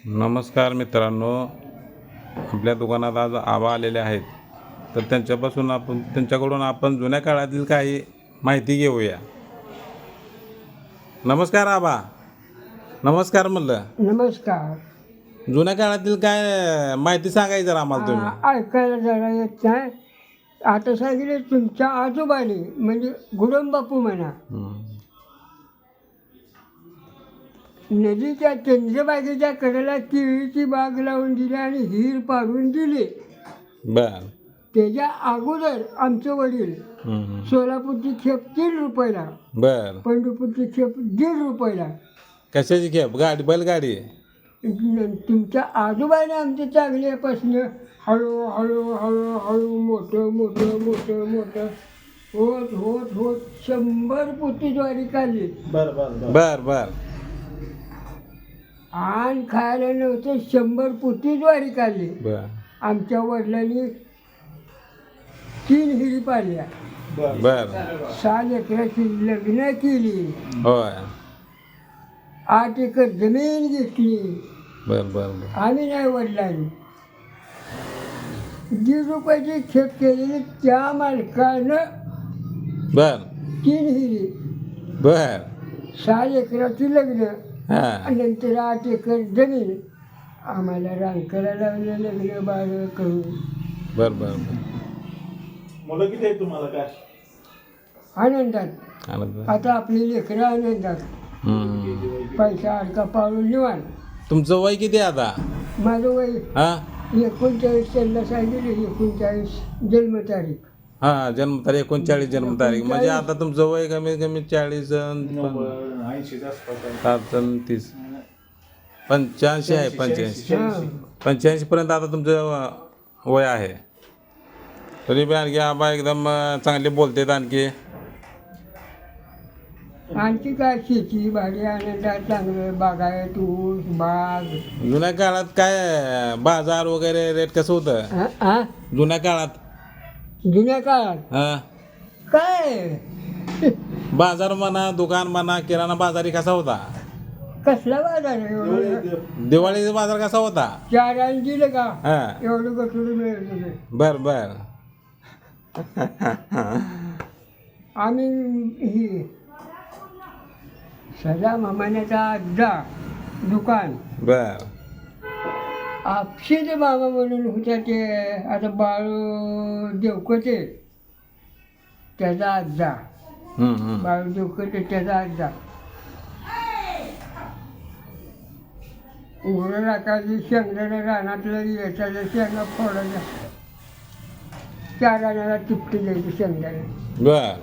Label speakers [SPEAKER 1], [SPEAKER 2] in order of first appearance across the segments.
[SPEAKER 1] नमस्कार मित्रांनो, आपल्या दुकानात आज आबा आलेले आहेत. तर त्यांच्याकडून आपण जुन्या काळातील काही माहिती घेऊया. नमस्कार आबा. नमस्कार म्हणलं.
[SPEAKER 2] नमस्कार.
[SPEAKER 1] जुन्या काळातील काय माहिती सांगायची जरा आम्हाला तुम्ही.
[SPEAKER 2] ऐकायला जरा येत नाही. आता सांगितलं तुमच्या आजोबाने म्हणजे गुडमबापू म्हणा, नदीच्या चंद्रबागेच्या कडेला केळीची बाग लावून दिली आणि हिर पाडून दिली.
[SPEAKER 1] बर.
[SPEAKER 2] त्याच्या अगोदर आमचे वडील सोलापूरची खेप 3 रुपयाला,
[SPEAKER 1] बर.
[SPEAKER 2] पंढरपूरची खेप 1.5 रुपयाला.
[SPEAKER 1] कशाची खेप? गाडी, बैलगाडी?
[SPEAKER 2] तुमच्या आजोबाने आमच्या चांगल्यापासून हळू हळू मोठं मोठं मोठं मोठं होत होत होत 100 पोती ज्वारी काढली.
[SPEAKER 1] बर बर.
[SPEAKER 2] आणि खायला नव्हतं 100 पोती ज्वारी काढली.
[SPEAKER 1] बर
[SPEAKER 2] आमच्या वडिलांनी 3 हिरी पाडल्या.
[SPEAKER 1] बर.
[SPEAKER 2] 6 लेकराची लग्न केली.
[SPEAKER 1] होय.
[SPEAKER 2] 8 एकर जमीन घेतली.
[SPEAKER 1] बर बर बर.
[SPEAKER 2] आम्ही नाही वडिलांनी. 1.5 रुपयाची खेप केलेली त्या मालकानं
[SPEAKER 1] बर
[SPEAKER 2] 3 हिरी,
[SPEAKER 1] बर.
[SPEAKER 2] 6 एकराची लग्न,
[SPEAKER 1] हा.
[SPEAKER 2] नंतर 8 एकर जमीन. आम्हाला रांकाला लावलं लग्न बाळ करून.
[SPEAKER 1] बर बर बर.
[SPEAKER 3] मुलं किती आहेत तुम्हाला? काय
[SPEAKER 2] आनंदात.
[SPEAKER 1] आनंद.
[SPEAKER 2] आता आपली लेकरं आनंदात. पैसा अडका पाळून निवान.
[SPEAKER 1] तुमचं वय किती आहे आता?
[SPEAKER 2] माझं वय
[SPEAKER 1] हा
[SPEAKER 2] 39. त्यांना सांगितलं 39 जन्मतारीख.
[SPEAKER 1] हा जन्मतारीख 39 जन्मतारीख. म्हणजे आता तुमचं वय कमीत कमी 40
[SPEAKER 3] 80च्या आसपास आहे.
[SPEAKER 1] 30 85 आहे. 85 पर्यंत आता तुमचं वय आहे. तरी बी आणखी आबा एकदम चांगले बोलतात.
[SPEAKER 2] आणखी काय शेती भाडी आनंदात चांगलं बागायत, ऊस बाग.
[SPEAKER 1] जुन्या काळात काय बाजार वगैरे रेट कसं होतं जुन्या काळात?
[SPEAKER 2] जुन्या काळात
[SPEAKER 1] हा
[SPEAKER 2] काय
[SPEAKER 1] बाजार म्हणा, दुकान म्हणा, किराणा बाजारी कसा होता?
[SPEAKER 2] कसला बाजार आहे? एवढं
[SPEAKER 1] दिवाळीचा बाजार कसा होता?
[SPEAKER 2] 4 आणि दिलं का
[SPEAKER 1] हा.
[SPEAKER 2] एवढं गठुडं मिळत होते.
[SPEAKER 1] बर बर.
[SPEAKER 2] आम्ही ही सदा मामाण्याचा आजा दुकान,
[SPEAKER 1] बर.
[SPEAKER 2] आपशीचे मामा म्हणून होत्या ते आता बाळू देवकते त्याचा आजा. बाळू देवकते त्याचा आजा. उघडं राखायची शेंगदाणा रानातलं याच्या शेंगा फोडायच्या. 4 आण्याला तिपटी द्यायची शेंगदाणा
[SPEAKER 1] बर.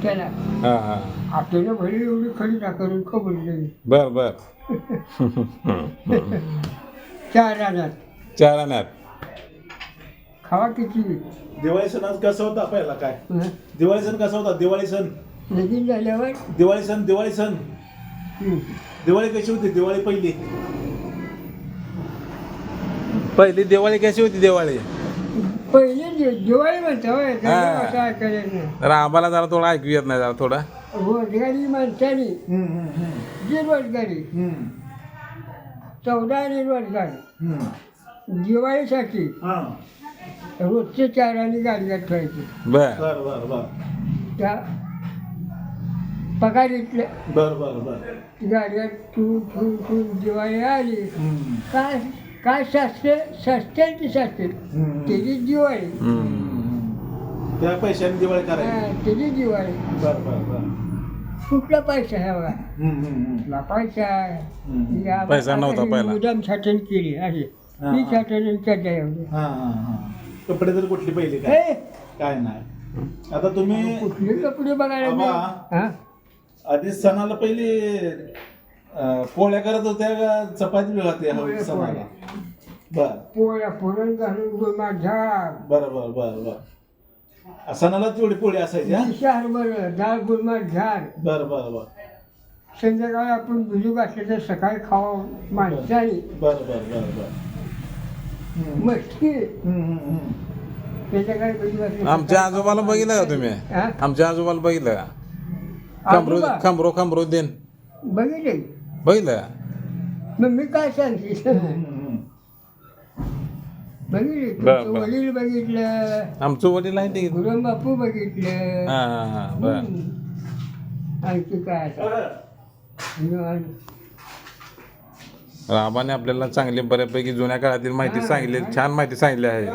[SPEAKER 2] त्याला.
[SPEAKER 1] हा हा.
[SPEAKER 2] आपल्याला भरी एवढी खडी टाकून खबर दिली.
[SPEAKER 1] बर बर.
[SPEAKER 2] 4 आण्यात
[SPEAKER 1] 4 आण्यात.
[SPEAKER 2] खावा किती.
[SPEAKER 3] दिवाळी सण आज कसा होता? पहिला काय दिवाळी सण कसा होता? दिवाळी सण
[SPEAKER 2] लगीन झाल्यावर
[SPEAKER 3] दिवाळी सण दिवाळी कशी होती? दिवाळी
[SPEAKER 1] पहिली दिवाळी कशी होती? दिवाळी
[SPEAKER 2] पहिली दिवाळी म्हणतो होय.
[SPEAKER 1] हा.
[SPEAKER 2] असं ऐकायला नाही.
[SPEAKER 1] तर आम्हाला जरा थोडं ऐकू येत नाही. जरा थोडं
[SPEAKER 2] रोजगारी माणसानी जी रोजगारी 14 आणि रोजगार दिवाळीसाठी रोजचे 4 आणि गाडीत ठेवायची.
[SPEAKER 1] बर
[SPEAKER 3] बर बर बर
[SPEAKER 2] त्या पगारीतल्या
[SPEAKER 3] बर बर बर
[SPEAKER 2] गाड्यात तू दिवाळी आली काय काय शास्त्र त्याची दिवाळी.
[SPEAKER 3] त्या पैशाने दिवाळी करायची.
[SPEAKER 2] त्याची दिवाळी.
[SPEAKER 3] बर बर बर.
[SPEAKER 2] कुठला पैसा आहे बघा? कुठला पैसा आहे?
[SPEAKER 1] पैसा नव्हता पहिला.
[SPEAKER 2] मुदाम साठवण केली आहे. मी साठवण सध्या एवढी.
[SPEAKER 3] कपडे तर कुठली पहिली काय नाही. आता तुम्ही
[SPEAKER 2] कुठले कपडे बघायला
[SPEAKER 3] आबा, आधी सणाला पहिली पोळ्या करत होत्या का चपाती मिळते सणाला? बर.
[SPEAKER 2] पोळ्या पुरण घालून गुळमा झाड.
[SPEAKER 3] बरं बरं बरं. सणाला तेवढी पोळी असायची.
[SPEAKER 2] शहर बरं डाळ गुळमा झाड.
[SPEAKER 3] बरं बरं बरं.
[SPEAKER 2] संध्याकाळी आपण भिजू घातलं तर सकाळी खावा माणसाने.
[SPEAKER 3] बरं बरं बरं बरं.
[SPEAKER 2] मस्ती. त्याच्या काय भिजू घातलं.
[SPEAKER 1] आमच्या आजोबाला बघितलं का तुम्ही? आमच्या आजोबाला बघितलं का? खमरुद्दीन
[SPEAKER 2] बघितले
[SPEAKER 1] बघितलं.
[SPEAKER 2] मग मी काय सांगते बघितलं
[SPEAKER 1] बरं,
[SPEAKER 2] तुमचं
[SPEAKER 1] बरं.
[SPEAKER 2] वडील बघितलं,
[SPEAKER 1] आमचं वडील आहे ते
[SPEAKER 2] गुरम बापू बघितलं.
[SPEAKER 1] हां हां हां बर
[SPEAKER 2] आणखी काय आता? निवांत.
[SPEAKER 1] आबाने आपल्याला चांगली बऱ्यापैकी जुन्या काळातील माहिती सांगितली, छान माहिती सांगितली आहे.